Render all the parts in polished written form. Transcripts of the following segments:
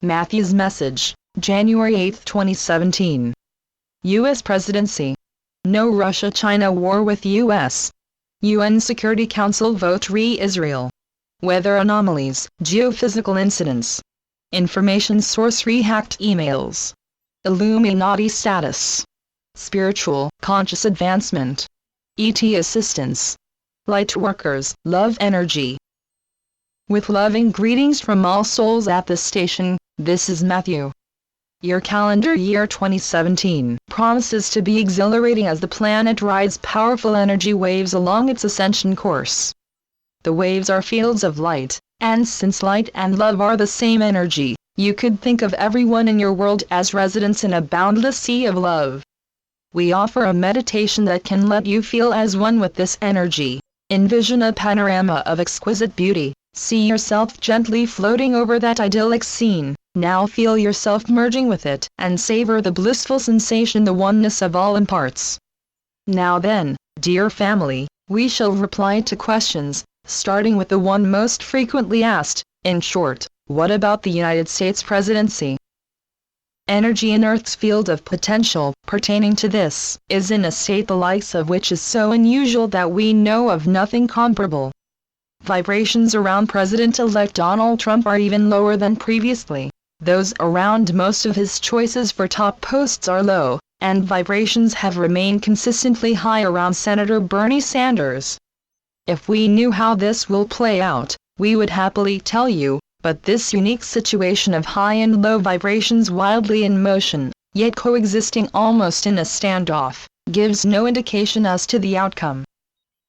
Matthew's message, January 8, 2017. U.S. Presidency. No Russia-China war with U.S. UN Security Council vote re-Israel. Weather anomalies, geophysical incidents. Information source re-hacked emails. Illuminati status. Spiritual, conscious advancement. ET assistance. Light workers, love energy. With loving greetings from all souls at this station, this is Matthew. Your calendar year 2017 promises to be exhilarating as the planet rides powerful energy waves along its ascension course. The waves are fields of light, and since light and love are the same energy, you could think of everyone in your world as residents in a boundless sea of love. We offer a meditation that can let you feel as one with this energy. Envision a panorama of exquisite beauty. See yourself gently floating over that idyllic scene. Now feel yourself merging with it, and savor the blissful sensation the oneness of all imparts. Now then, dear family, we shall reply to questions, starting with the one most frequently asked, in short, what about the United States presidency? Energy in Earth's field of potential, pertaining to this, is in a state the likes of which is so unusual that we know of nothing comparable. Vibrations around President-elect Donald Trump are even lower than previously. Those around most of his choices for top posts are low, and vibrations have remained consistently high around Senator Bernie Sanders. If we knew how this will play out, we would happily tell you, but this unique situation of high and low vibrations wildly in motion, yet coexisting almost in a standoff, gives no indication as to the outcome.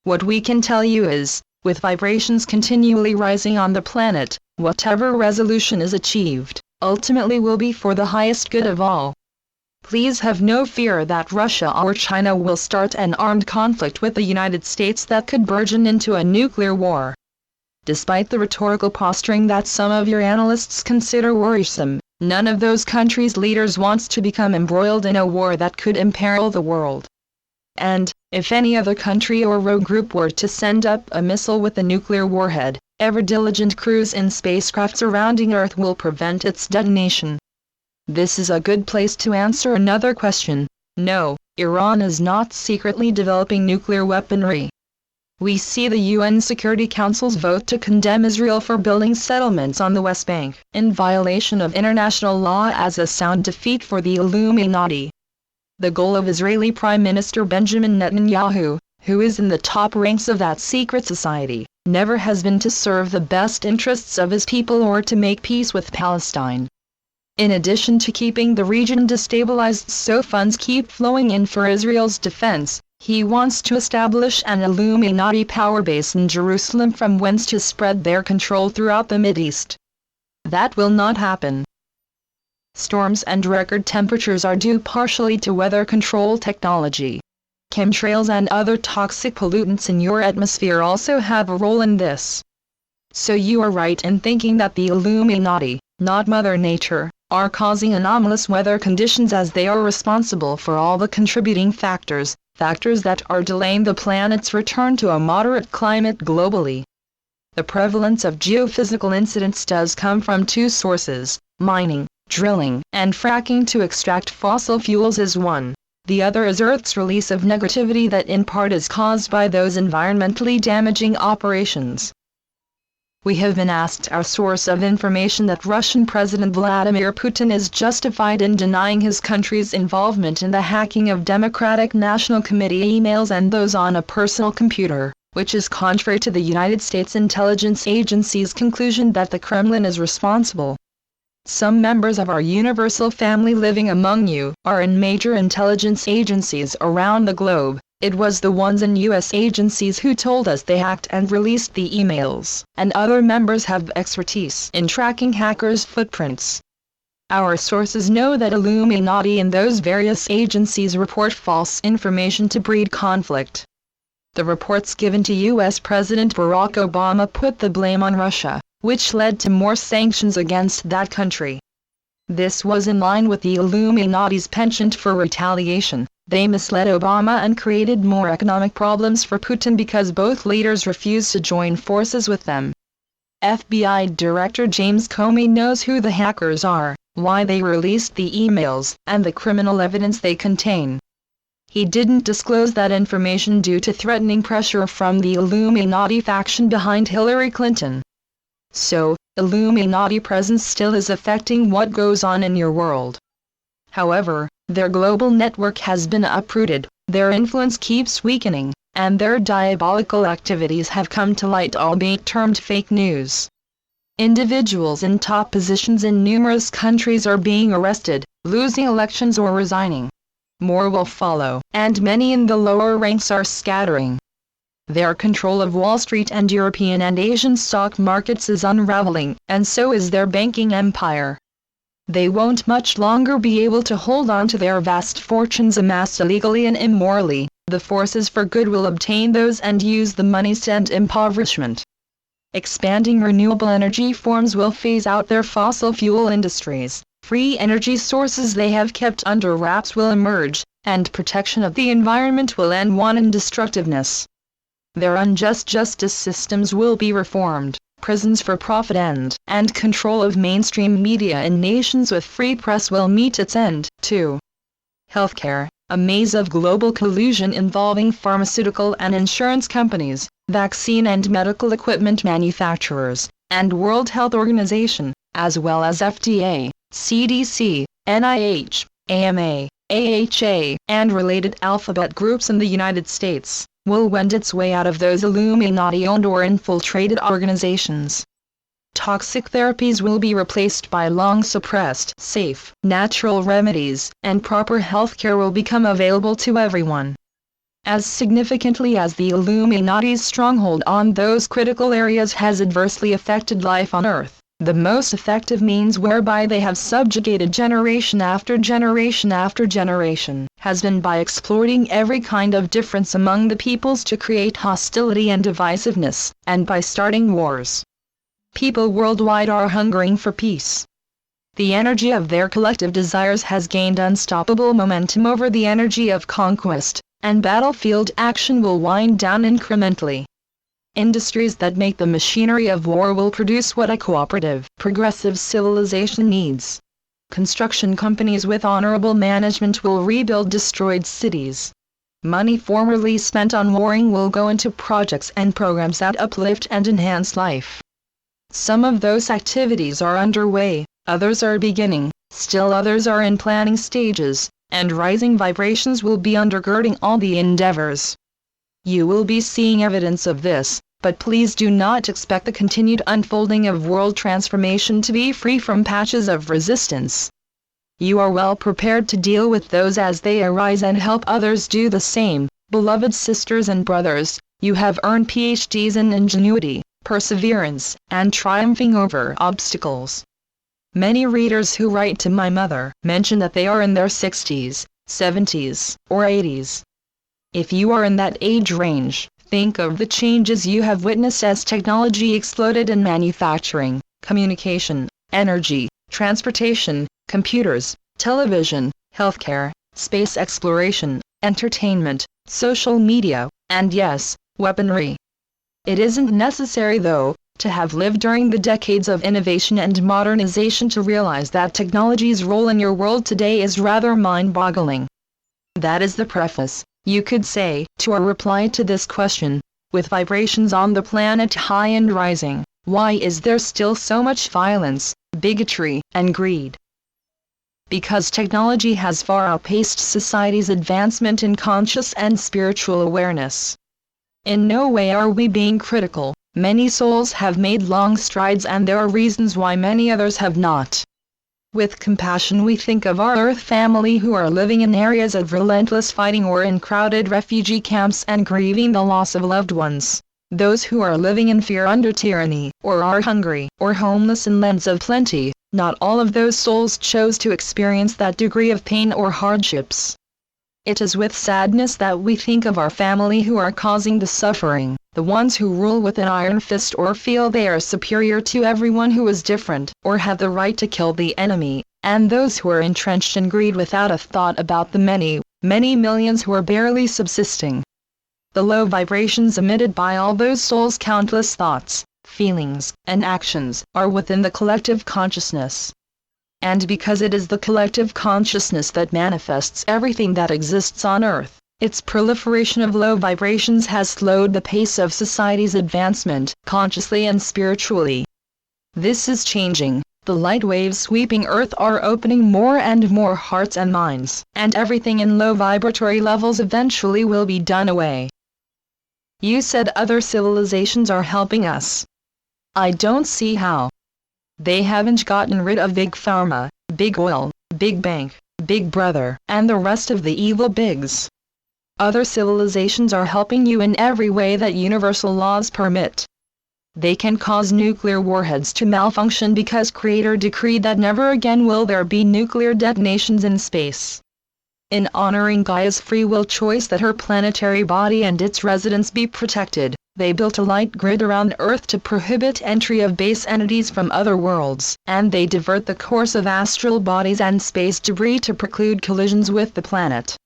What we can tell you is, with vibrations continually rising on the planet, whatever resolution is achieved, ultimately will be for the highest good of all. Please have no fear that Russia or China will start an armed conflict with the United States that could burgeon into a nuclear war. Despite the rhetorical posturing that some of your analysts consider worrisome, none of those countries' leaders wants to become embroiled in a war that could imperil the world. And, if any other country or rogue group were to send up a missile with a nuclear warhead, ever-diligent crews in spacecraft surrounding Earth will prevent its detonation. This is a good place to answer another question. No, Iran is not secretly developing nuclear weaponry. We see the UN Security Council's vote to condemn Israel for building settlements on the West Bank, in violation of international law, as a sound defeat for the Illuminati. The goal of Israeli Prime Minister Benjamin Netanyahu, who is in the top ranks of that secret society, never has been to serve the best interests of his people or to make peace with Palestine. In addition to keeping the region destabilized so funds keep flowing in for Israel's defense, he wants to establish an Illuminati power base in Jerusalem from whence to spread their control throughout the Mideast. That will not happen. Storms and record temperatures are due partially to weather control technology. Chemtrails and other toxic pollutants in your atmosphere also have a role in this. So you are right in thinking that the Illuminati, not Mother Nature, are causing anomalous weather conditions, as they are responsible for all the contributing factors that are delaying the planet's return to a moderate climate globally. The prevalence of geophysical incidents does come from two sources: mining, drilling, and fracking to extract fossil fuels is one. The other is Earth's release of negativity that in part is caused by those environmentally damaging operations. We have been asked our source of information that Russian President Vladimir Putin is justified in denying his country's involvement in the hacking of Democratic National Committee emails and those on a personal computer, which is contrary to the United States intelligence agency's conclusion that the Kremlin is responsible. Some members of our universal family living among you are in major intelligence agencies around the globe. It was the ones in U.S. agencies who told us they hacked and released the emails, and other members have expertise in tracking hackers' footprints. Our sources know that Illuminati in those various agencies report false information to breed conflict. The reports given to U.S. President Barack Obama put the blame on Russia, which led to more sanctions against that country. This was in line with the Illuminati's penchant for retaliation. They misled Obama and created more economic problems for Putin because both leaders refused to join forces with them. FBI Director James Comey knows who the hackers are, why they released the emails, and the criminal evidence they contain. He didn't disclose that information due to threatening pressure from the Illuminati faction behind Hillary Clinton. So, Illuminati presence still is affecting what goes on in your world. However, their global network has been uprooted, their influence keeps weakening, and their diabolical activities have come to light, albeit termed fake news. Individuals in top positions in numerous countries are being arrested, losing elections or resigning. More will follow, and many in the lower ranks are scattering. Their control of Wall Street and European and Asian stock markets is unraveling, and so is their banking empire. They won't much longer be able to hold on to their vast fortunes amassed illegally and immorally. The forces for good will obtain those and use the monies to end impoverishment. Expanding renewable energy forms will phase out their fossil fuel industries. Free energy sources they have kept under wraps will emerge, and protection of the environment will end wanton destructiveness. Their unjust justice systems will be reformed, prisons for profit end, and control of mainstream media in nations with free press will meet its end, too. Healthcare, a maze of global collusion involving pharmaceutical and insurance companies, vaccine and medical equipment manufacturers, and World Health Organization, as well as FDA, CDC, NIH, AMA, AHA, and related alphabet groups in the United States, will wend its way out of those Illuminati-owned or infiltrated organizations. Toxic therapies will be replaced by long-suppressed, safe, natural remedies, and proper healthcare will become available to everyone. As significantly as the Illuminati's stronghold on those critical areas has adversely affected life on Earth, the most effective means whereby they have subjugated generation after generation after generation has been by exploiting every kind of difference among the peoples to create hostility and divisiveness, and by starting wars. People worldwide are hungering for peace. The energy of their collective desires has gained unstoppable momentum over the energy of conquest, and battlefield action will wind down incrementally. Industries that make the machinery of war will produce what a cooperative, progressive civilization needs. Construction companies with honorable management will rebuild destroyed cities. Money formerly spent on warring will go into projects and programs that uplift and enhance life. Some of those activities are underway, others are beginning, still others are in planning stages, and rising vibrations will be undergirding all the endeavors. You will be seeing evidence of this, but please do not expect the continued unfolding of world transformation to be free from patches of resistance. You are well prepared to deal with those as they arise and help others do the same. Beloved sisters and brothers, you have earned PhDs in ingenuity, perseverance, and triumphing over obstacles. Many readers who write to my mother mention that they are in their 60s, 70s, or 80s. If you are in that age range, think of the changes you have witnessed as technology exploded in manufacturing, communication, energy, transportation, computers, television, healthcare, space exploration, entertainment, social media, and yes, weaponry. It isn't necessary though, to have lived during the decades of innovation and modernization to realize that technology's role in your world today is rather mind-boggling. That is the preface, you could say, to our reply to this question. With vibrations on the planet high and rising, why is there still so much violence, bigotry, and greed? Because technology has far outpaced society's advancement in conscious and spiritual awareness. In no way are we being critical. Many souls have made long strides and there are reasons why many others have not. With compassion we think of our Earth family who are living in areas of relentless fighting or in crowded refugee camps and grieving the loss of loved ones. Those who are living in fear under tyranny, or are hungry, or homeless in lands of plenty. Not all of those souls chose to experience that degree of pain or hardships. It is with sadness that we think of our family who are causing the suffering, the ones who rule with an iron fist or feel they are superior to everyone who is different, or have the right to kill the enemy, and those who are entrenched in greed without a thought about the many, many millions who are barely subsisting. The low vibrations emitted by all those souls, countless thoughts, feelings, and actions are within the collective consciousness. And because it is the collective consciousness that manifests everything that exists on Earth, its proliferation of low vibrations has slowed the pace of society's advancement, consciously and spiritually. This is changing. The light waves sweeping Earth are opening more and more hearts and minds, and everything in low vibratory levels eventually will be done away. You said other civilizations are helping us. I don't see how. They haven't gotten rid of Big Pharma, Big Oil, Big Bank, Big Brother, and the rest of the evil bigs. Other civilizations are helping you in every way that universal laws permit. They can cause nuclear warheads to malfunction because Creator decreed that never again will there be nuclear detonations in space. In honoring Gaia's free will choice that her planetary body and its residents be protected, they built a light grid around Earth to prohibit entry of base entities from other worlds, and they divert the course of astral bodies and space debris to preclude collisions with the planet.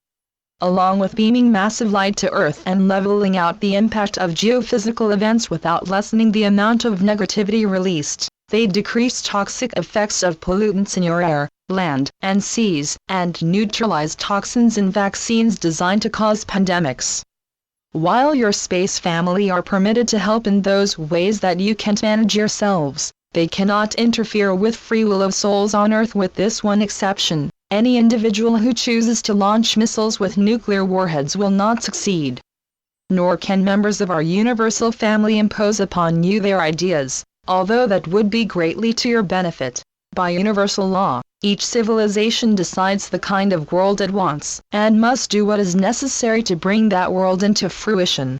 Along with beaming massive light to Earth and leveling out the impact of geophysical events without lessening the amount of negativity released, they decrease toxic effects of pollutants in your air, land, and seas, and neutralize toxins in vaccines designed to cause pandemics. While your space family are permitted to help in those ways that you can't manage yourselves, they cannot interfere with free will of souls on Earth with this one exception. Any individual who chooses to launch missiles with nuclear warheads will not succeed. Nor can members of our universal family impose upon you their ideas, although that would be greatly to your benefit. By universal law, each civilization decides the kind of world it wants, and must do what is necessary to bring that world into fruition.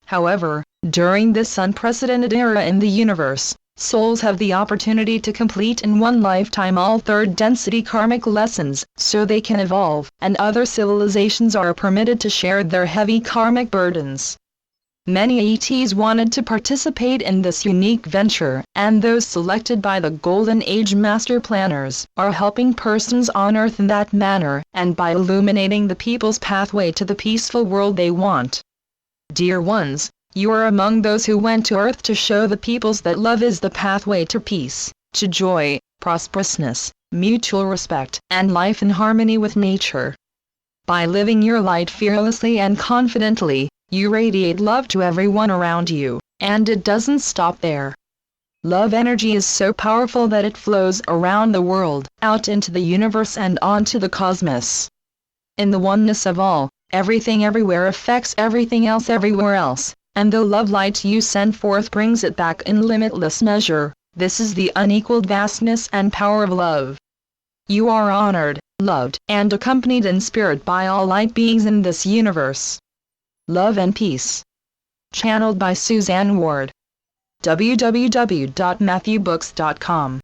However, during this unprecedented era in the universe, souls have the opportunity to complete in one lifetime all third-density karmic lessons, so they can evolve, and other civilizations are permitted to share their heavy karmic burdens. Many ETs wanted to participate in this unique venture, and those selected by the Golden Age Master Planners are helping persons on Earth in that manner, and by illuminating the people's pathway to the peaceful world they want. Dear ones, you are among those who went to Earth to show the peoples that love is the pathway to peace, to joy, prosperousness, mutual respect, and life in harmony with nature. By living your light fearlessly and confidently, you radiate love to everyone around you, and it doesn't stop there. Love energy is so powerful that it flows around the world, out into the universe and onto the cosmos. In the oneness of all, everything everywhere affects everything else everywhere else. And the love light you send forth brings it back in limitless measure. This is the unequaled vastness and power of love. You are honored, loved, and accompanied in spirit by all light beings in this universe. Love and peace. Channeled by Suzanne Ward. www.matthewbooks.com